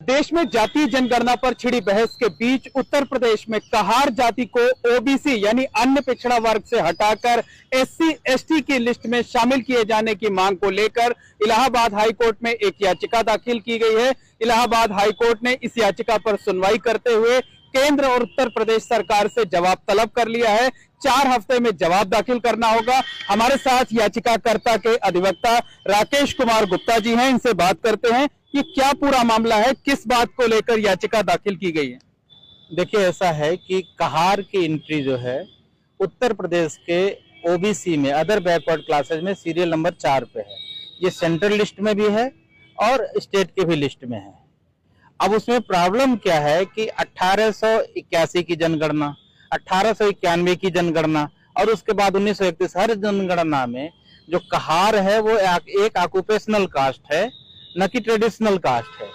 देश में जातीय जनगणना पर छिड़ी बहस के बीच उत्तर प्रदेश में कहार जाति को ओबीसी यानी अन्य पिछड़ा वर्ग से हटाकर एससी एसटी की लिस्ट में शामिल किए जाने की मांग को लेकर इलाहाबाद हाईकोर्ट में एक याचिका दाखिल की गई है। इलाहाबाद हाईकोर्ट ने इस याचिका पर सुनवाई करते हुए केंद्र और उत्तर प्रदेश सरकार से जवाब तलब कर लिया है। 4 हफ्ते में जवाब दाखिल करना होगा। हमारे साथ याचिकाकर्ता के अधिवक्ता राकेश कुमार गुप्ता जी हैं, इनसे बात करते हैं कि क्या पूरा मामला है, किस बात को लेकर याचिका दाखिल की गई है। देखिए, ऐसा है कि कहार की एंट्री जो है उत्तर प्रदेश के ओबीसी में अदर बैकवर्ड क्लासेज में सीरियल नंबर 4 पे है। ये सेंट्रल लिस्ट में भी है और स्टेट के भी लिस्ट में है। अब उसमें प्रॉब्लम क्या है कि 1881 की जनगणना, 1891 की जनगणना और उसके बाद 1931 हर जनगणना में जो कहार है वो एक ऑक्यूपेशनल कास्ट है, न कि ट्रेडिशनल कास्ट है।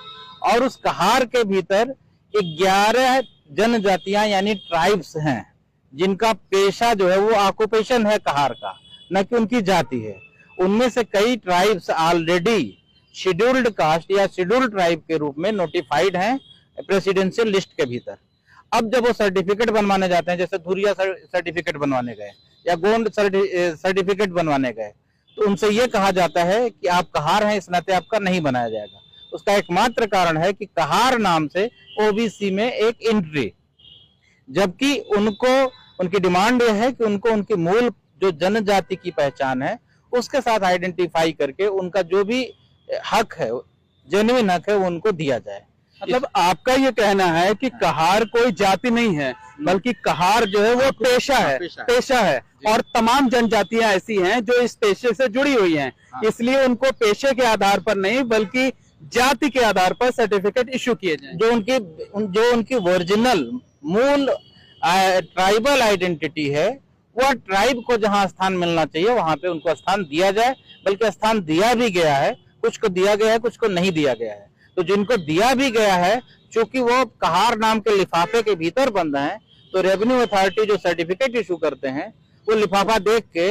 और उस कहार के भीतर 11 जनजातियां यानी ट्राइब्स हैं जिनका पेशा जो है वो ऑक्यूपेशन है कहार का, न कि उनकी जाति है। उनमें से कई ट्राइब्स ऑलरेडी शेड्यूल्ड कास्ट या शेड्यूल्ड ट्राइब के रूप में नोटिफाइड हैं प्रेसिडेंशियल लिस्ट के भीतर। अब जब वो सर्टिफिकेट बनवाने जाते हैं, जैसे धुरिया सर्टिफिकेट बनवाने गए या गोंड सर्टिफिकेट बनवाने गए, तो उनसे ये कहा जाता है कि आप कहार हैं, इस नाते आपका नहीं बनाया जाएगा। उसका एकमात्र कारण है कि कहार नाम से ओबीसी में एक एंट्री, जबकि उनको उनकी डिमांड यह है कि उनको उनकी मूल जो जनजाति की पहचान है उसके साथ आइडेंटिफाई करके उनका जो भी हक है, जेन्युइन हक है, वो उनको दिया जाए। मतलब आपका ये कहना है कि कहार कोई जाति नहीं है, बल्कि कहार जो है वो पेशा है और तमाम जनजातियां ऐसी हैं जो इस पेशे से जुड़ी हुई हैं। इसलिए उनको पेशे के आधार पर नहीं बल्कि जाति के आधार पर सर्टिफिकेट इशू किए जाए। जो उनकी ओरिजिनल मूल ट्राइबल आइडेंटिटी है, वह ट्राइब को जहां स्थान मिलना चाहिए वहां पे उनको स्थान दिया जाए। बल्कि स्थान दिया भी गया है, कुछ को दिया गया है, कुछ को नहीं दिया गया है। तो जिनको दिया भी गया है, चूंकि वो कहार नाम के लिफाफे के भीतर बंद हैं, तो रेवेन्यू अथॉरिटी जो सर्टिफिकेट इशू करते हैं वो लिफाफा देख के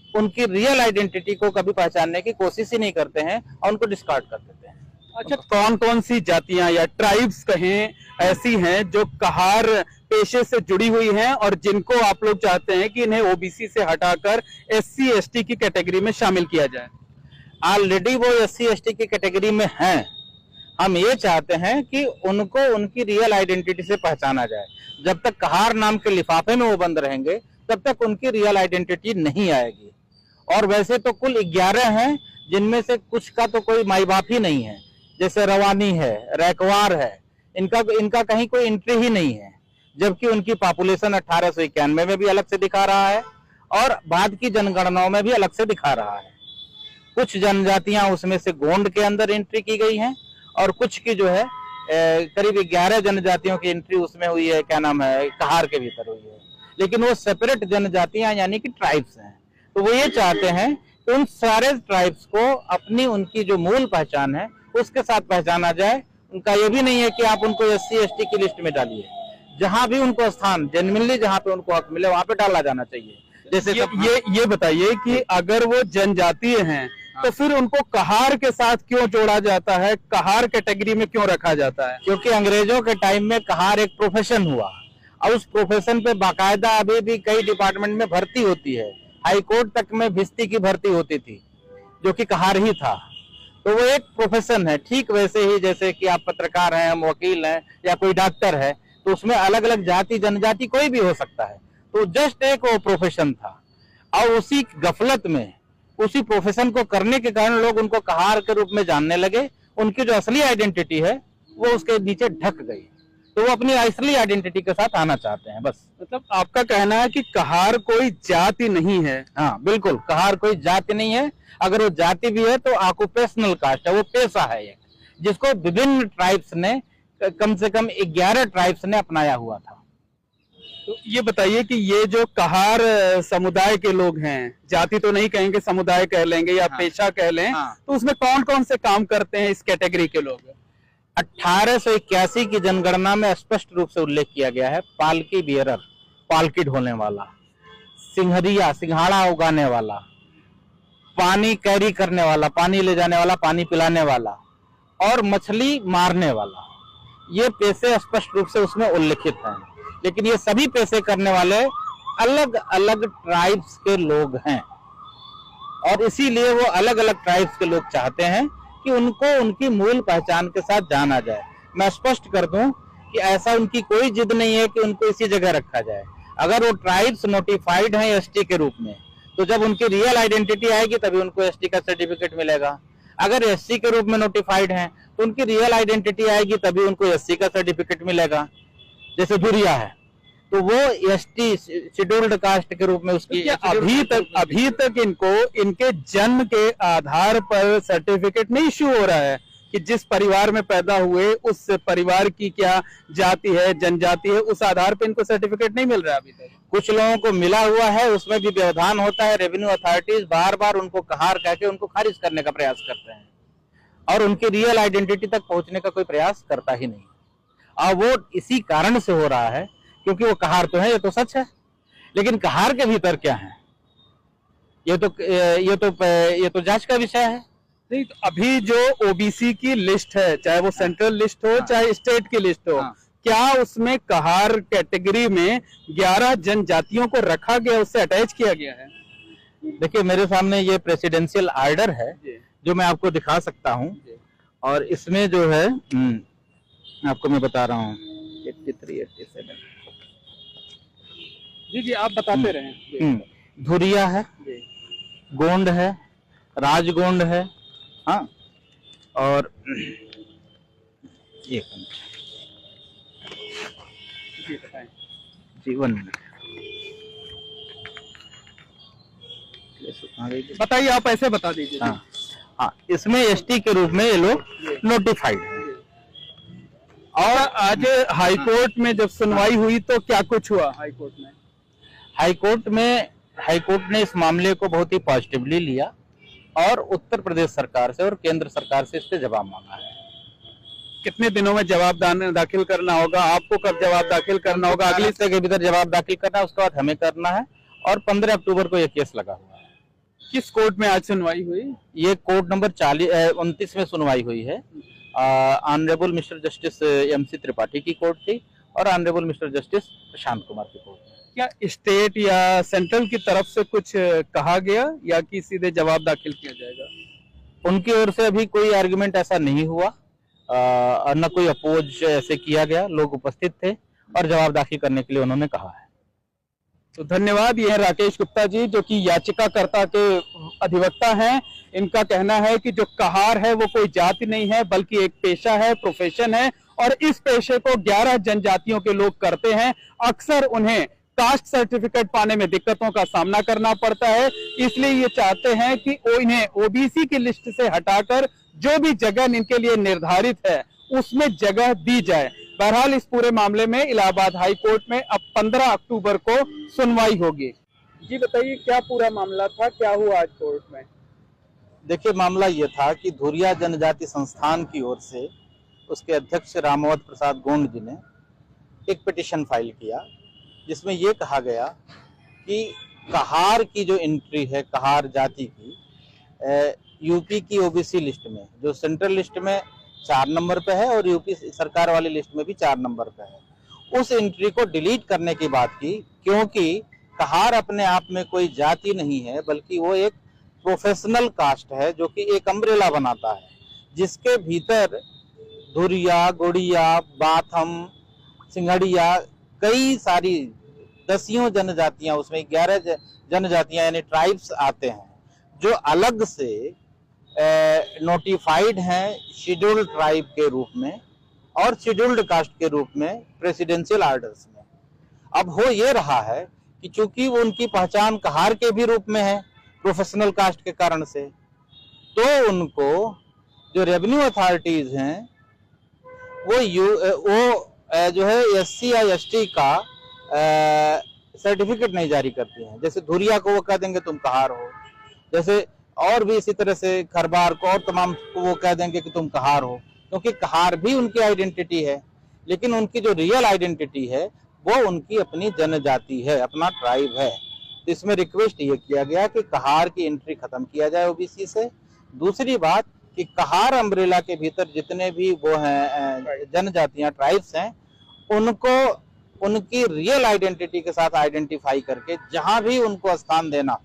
उनकी रियल आइडेंटिटी को कभी पहचानने की कोशिश ही नहीं करते हैं और उनको डिस्कार्ड कर देते हैं। अच्छा, कौन कौन सी जातियां या ट्राइब्स कहें ऐसी हैं जो कहार पेशे से जुड़ी हुई हैं और जिनको आप लोग चाहते हैं कि इन्हें ओबीसी से हटाकर एससी एसटी की कैटेगरी में शामिल किया जाए? ऑलरेडी वो एससी एसटी की कैटेगरी में हैं। हम ये चाहते हैं कि उनको उनकी रियल आइडेंटिटी से पहचाना जाए। जब तक कहार नाम के लिफाफे में वो बंद रहेंगे तब तक उनकी रियल आइडेंटिटी नहीं आएगी। और वैसे तो कुल 11 हैं, जिनमें से कुछ का तो कोई माई बाप ही नहीं है, जैसे रवानी है, रैकवार है, इनका कहीं कोई एंट्री ही नहीं है। जबकि उनकी पॉपुलेशन 1891 में भी अलग से दिखा रहा है और बाद की जनगणनाओं में भी अलग से दिखा रहा है। कुछ जनजातियां उसमें से गोंड के अंदर एंट्री की गई हैं और कुछ की जो है करीब 11 जनजातियों की एंट्री उसमें हुई है, क्या नाम है, कहार के भीतर हुई है। लेकिन वो सेपरेट जनजातियां यानी कि ट्राइब्स हैं। तो वो ये चाहते हैं कि उन सारे ट्राइब्स को अपनी उनकी जो मूल पहचान है उसके साथ पहचाना जाए। उनका ये भी नहीं है कि आप उनको एससी एसटी की लिस्ट में डालिए। जहां भी उनको स्थान जेन्युइनली जहां पे उनको हक मिले वहां पे डाला जाना चाहिए। जैसे ये बताइए कि अगर वो जनजातीय हैं तो फिर उनको कहार के साथ क्यों जोड़ा जाता है, कहार कैटेगरी में क्यों रखा जाता है? क्योंकि अंग्रेजों के टाइम में कहार एक प्रोफेशन हुआ और उस प्रोफेशन पे बाकायदा अभी भी कई डिपार्टमेंट में भर्ती होती है। हाई कोर्ट तक में भिस्ती की भर्ती होती थी जो कि कहार ही था। तो वो एक प्रोफेशन है। ठीक वैसे ही जैसे कि आप पत्रकार हैं, हम वकील हैं या कोई डॉक्टर है, तो उसमें अलग अलग जाति जनजाति कोई भी हो सकता है। तो जस्ट एक वो प्रोफेशन था और उसी गफलत में उसी प्रोफेशन को करने के कारण लोग उनको कहार के रूप में जानने लगे। उनकी जो असली आइडेंटिटी है वो उसके नीचे ढक गई, तो वो अपनी असली आइडेंटिटी के साथ आना चाहते हैं। बस मतलब आपका कहना है कि कहार कोई जाति नहीं है? हाँ बिल्कुल, कहार कोई जाति नहीं है। अगर वो जाति भी है तो ऑक्यूपेशनल कास्ट है, वो पेशा है एक, जिसको विभिन्न ट्राइब्स ने, कम से कम 11 ट्राइब्स ने अपनाया हुआ था। तो ये बताइए कि ये जो कहार समुदाय के लोग हैं, जाति तो नहीं कहेंगे, समुदाय कह लेंगे या पेशा कह लें, तो उसमें कौन कौन से काम करते हैं इस कैटेगरी के लोग? 1881 की जनगणना में स्पष्ट रूप से उल्लेख किया गया है। पालकी बियरर, पालकी ढोने वाला, सिंहरिया, सिंघाड़ा उगाने वाला, पानी कैरी करने वाला, पानी ले जाने वाला, पानी पिलाने वाला और मछली मारने वाला, ये पेशे स्पष्ट रूप से उसमें उल्लिखित हैं, लेकिन ये सभी पेशे करने वाले अलग अलग ट्राइब्स के लोग हैं और इसीलिए वो अलग अलग ट्राइब्स के लोग चाहते हैं कि उनको उनकी मूल पहचान के साथ जाना जाए। मैं स्पष्ट कर दूं कि ऐसा उनकी कोई जिद नहीं है कि उनको इसी जगह रखा जाए। अगर वो ट्राइब्स नोटिफाइड हैं एसटी के रूप में, तो जब उनकी रियल आइडेंटिटी आएगी तभी उनको एसटी का सर्टिफिकेट मिलेगा। अगर एससी के रूप में नोटिफाइड हैं तो उनकी रियल आइडेंटिटी आएगी तभी उनको एससी का सर्टिफिकेट मिलेगा। जैसे धुरिया है तो वो एसटी शेड्यूल्ड कास्ट के रूप में उसकी अभी तक इनको इनके जन्म के आधार पर सर्टिफिकेट नहीं इश्यू हो रहा है कि जिस परिवार में पैदा हुए उस परिवार की क्या जाति है, जनजाति है, उस आधार पर इनको सर्टिफिकेट नहीं मिल रहा है अभी तक। कुछ लोगों को मिला हुआ है, उसमें भी व्यवधान होता है। रेवेन्यू अथॉरिटीज बार बार उनको कहार कह के उनको खारिज करने का प्रयास करते हैं और उनकी रियल आइडेंटिटी तक पहुंचने का कोई प्रयास करता ही नहीं। और वो इसी कारण से हो रहा है क्योंकि वो कहार तो है, ये तो सच है, लेकिन कहार के भीतर क्या है ये तो जांच का विषय है। नहीं, तो अभी जो ओबीसी की लिस्ट है, चाहे वो सेंट्रल लिस्ट हो चाहे स्टेट की लिस्ट हो, क्या उसमें कहार कैटेगरी में 11 जनजातियों को रखा गया, उससे अटैच किया गया है? देखिए मेरे सामने ये प्रेसिडेंशियल आर्डर है जो मैं आपको दिखा सकता हूँ और इसमें जो है आपको मैं बता रहा हूँ 83, 87 जी आप बताते रहें। धुरिया है, गोंड है, राजगोंड है, हाँ, और एक मिनट जी 1 मिनट बताइए, आप ऐसे बता दीजिए। हाँ, इसमें एसटी के रूप में ये लोग नोटिफाइड हैं। और आज हाईकोर्ट में जब सुनवाई हुई तो क्या कुछ हुआ हाईकोर्ट में? हाईकोर्ट ने इस मामले को बहुत ही पॉजिटिवली लिया और उत्तर प्रदेश सरकार से और केंद्र सरकार से इस पे जवाब मांगा है। कितने दिनों में जवाब दाखिल करना होगा? आपको कब जवाब दाखिल करना होगा? अगले हफ्ते के भीतर जवाब दाखिल करना है, उसके बाद हमें करना है और 15 अक्टूबर को यह केस लगा हुआ है। किस कोर्ट में आज सुनवाई हुई? ये कोर्ट नंबर 29 में सुनवाई हुई है। Honourable mister justice MC Tripathi की कोर्ट थी और honourable mister justice Prashant Kumar की कोर्ट। क्या स्टेट या सेंट्रल की तरफ से कुछ कहा गया या कि सीधे जवाब दाखिल किया जाएगा? उनकी ओर से अभी कोई आर्गुमेंट ऐसा नहीं हुआ और न कोई अपोज ऐसे किया गया। लोग उपस्थित थे और जवाब दाखिल करने के लिए उन्होंने कहा है। तो धन्यवाद। ये है राकेश गुप्ता जी जो कि याचिकाकर्ता के अधिवक्ता हैं। इनका कहना है कि जो कहार है वो कोई जाति नहीं है बल्कि एक पेशा है, प्रोफेशन है और इस पेशे को 11 जनजातियों के लोग करते हैं। अक्सर उन्हें कास्ट सर्टिफिकेट पाने में दिक्कतों का सामना करना पड़ता है, इसलिए ये चाहते हैं कि इन्हें ओबीसी की लिस्ट से हटाकर जो भी जगह इनके लिए निर्धारित है उसमें जगह दी जाए। बहरहाल इस पूरे मामले में इलाहाबाद हाई कोर्ट में अब 15 अक्टूबर को सुनवाई होगी। जी बताइए, क्या पूरा मामला था, क्या हुआ आज कोर्ट में? देखिए मामला ये था कि धुरिया जनजाति संस्थान की ओर से उसके अध्यक्ष रामावत प्रसाद गोंड जी ने एक पिटीशन फाइल किया जिसमें ये कहा गया कि कहार की जो एंट्री है, कहार जाति की यूपी की ओबीसी लिस्ट में, जो सेंट्रल लिस्ट में 4 नंबर पे है और यूपी सरकार वाली लिस्ट में भी 4 नंबर पे है, उस एंट्री को डिलीट करने की बात की, क्योंकि कहार अपने आप में कोई जाति नहीं है बल्कि वो एक प्रोफेशनल कास्ट है जो कि एक अम्ब्रेला बनाता है जिसके भीतर धुरिया, गोड़िया, बाथम, सिंघड़िया, कई सारी दसियों जनजातियां, उसमें 11 जनजातियां यानी ट्राइब्स आते हैं जो अलग से नोटिफाइड हैं शेड्यूल्ड ट्राइब के रूप में और शेड्यूल्ड कास्ट के रूप में प्रेसिडेंशियल आर्डर्स में। अब हो ये रहा है कि चूंकि वो उनकी पहचान कहार के भी रूप में है प्रोफेशनल कास्ट के कारण से, तो उनको जो रेवेन्यू अथॉरिटीज हैं वो जो है एससी या एसटी का सर्टिफिकेट नहीं जारी करती हैं। जैसे धुरिया को वो कह देंगे तुम कहार हो, जैसे और भी इसी तरह से खरबार को और तमाम को वो कह देंगे कि तुम कहार हो, क्योंकि कहार भी उनकी आइडेंटिटी है, लेकिन उनकी जो रियल आइडेंटिटी है वो उनकी अपनी जनजाति है, अपना ट्राइब है। तो इसमें रिक्वेस्ट ये किया गया कि कहार की एंट्री खत्म किया जाए ओबीसी से। दूसरी बात कि कहार अम्ब्रेला के भीतर जितने भी वो हैं जनजातियां, ट्राइब्स हैं, उनको उनकी रियल आइडेंटिटी के साथ आइडेंटिफाई करके जहां भी उनको स्थान देना हो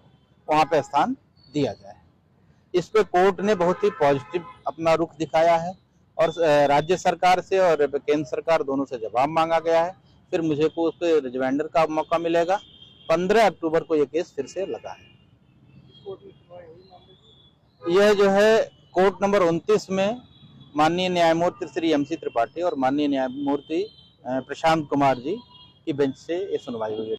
वहां पे स्थान दिया जाए। इस पे कोर्ट ने बहुत ही पॉजिटिव अपना रुख दिखाया है और राज्य सरकार से और केंद्र सरकार दोनों से जवाब मांगा गया है। फिर मुझे को उस पर रिजमाइंडर का मौका मिलेगा। 15 अक्टूबर को ये केस फिर से लगा है। यह जो है कोर्ट नंबर 29 में माननीय न्यायमूर्ति श्री MC त्रिपाठी और माननीय न्यायमूर्ति प्रशांत कुमार जी की बेंच से ये सुनवाई हुई है।